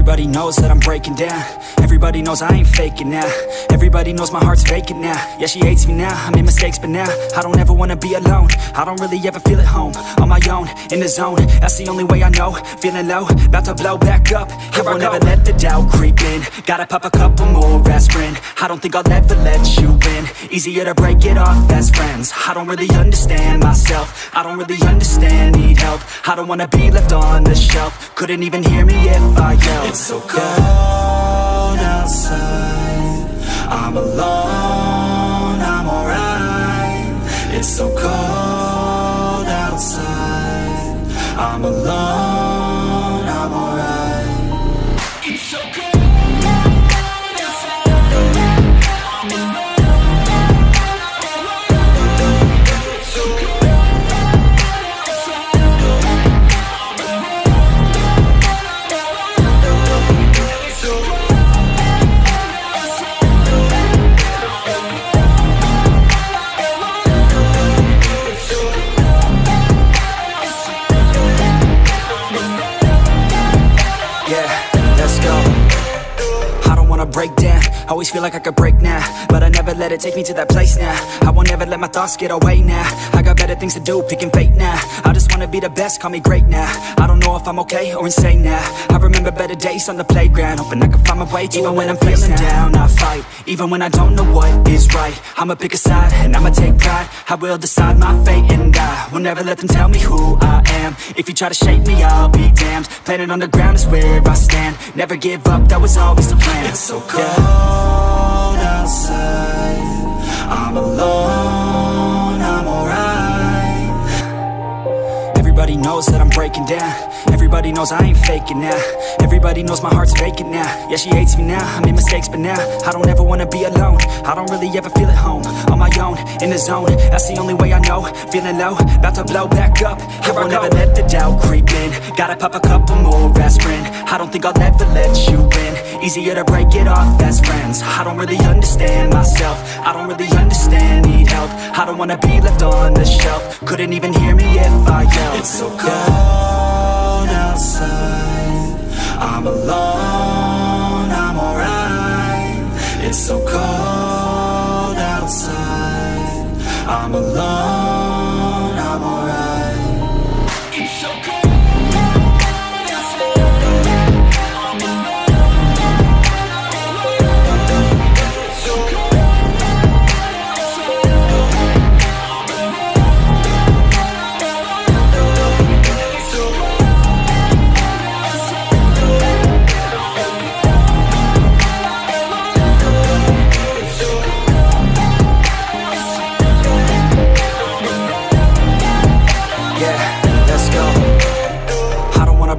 Everybody knows that I'm breaking down. Everybody knows I ain't faking now. Everybody knows my heart's vacant now. Yeah, she hates me now, I made mistakes but now I don't ever wanna be alone. I don't really ever feel at home. On my own, in the zone, that's the only way I know. Feeling low, about to blow back up. I won't ever let the doubt creep in. Gotta pop a couple more aspirin. I don't think I'll ever let you in. Easier to break it off as friends. I don't really understand myself. I don't really understand, need help. I don't wanna be left on the shelf. Couldn't even hear me if I yelled. It's so cold outside, I'm alone, I'm alright. It's so cold outside, I'm alone, I'm alright. It's so cold. Break down, always feel like I could break now, but I never let it take me to that place now. I won't ever let my thoughts get away now. I got better things to do, picking fate now. I just wanna be the best, call me great now. I don't know if I'm okay or insane now. I remember better days on the playground, hoping I can find my way even when I'm feeling down. I fight, even when I don't know what is right. I'ma pick a side, and I'ma take pride. I will decide my fate and I will never let them tell me who I am. If you try to shape me, I'll be damned. Planet on the ground is where I stand. Never give up, that was always the plan. It's so cold outside, I'm alone, I'm alright. Everybody knows that I'm breaking down. Everybody knows I ain't faking now. Everybody knows my heart's vacant now. Yeah, she hates me now, I made mistakes but now I don't ever wanna be alone. I don't really ever feel at home. On my own, in the zone, that's the only way I know. Feeling low, about to blow back up. I won't ever let the doubt creep in. Gotta pop a couple more aspirin. I don't think I'll ever let you in. Easier to break it off as friends. I don't really understand myself. I don't really understand, need help. I don't wanna be left on the shelf. Couldn't even hear me if I yelled. It's so cold outside, I'm alone, I'm alright. It's so cold outside, I'm alone, I'm alright. It's so cold.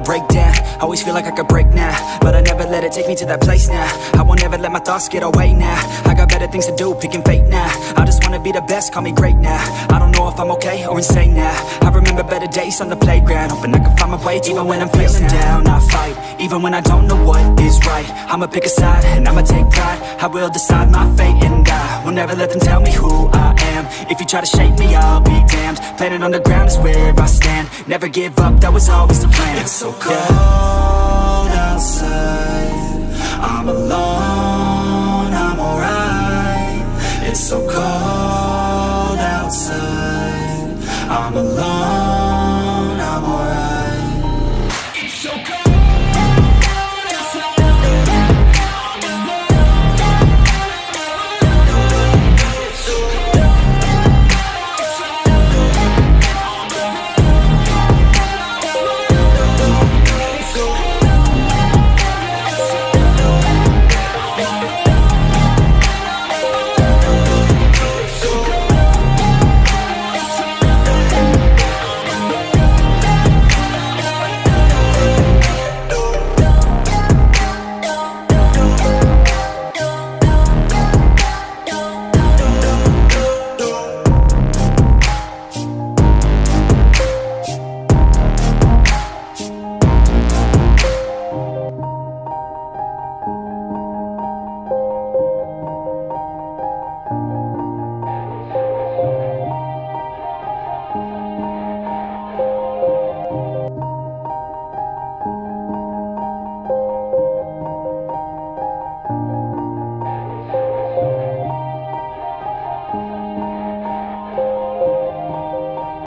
Break down, always feel like I could break now, but I never let it take me to that place now. I won't ever let my thoughts get away now. I got better things to do, picking fate now. I just wanna be the best, call me great now. I don't know if I'm okay or insane now. I remember better days on the playground, hoping I can find my way even when I'm feeling down. I fight, even when I don't know what is right. I'ma pick a side, and I'ma take pride. I will decide my fate and I will never let them tell me who I am. If you try to shape me, I'll be damned. Planet on the ground is where I stand. Never give up, that was always the plan. It's so cold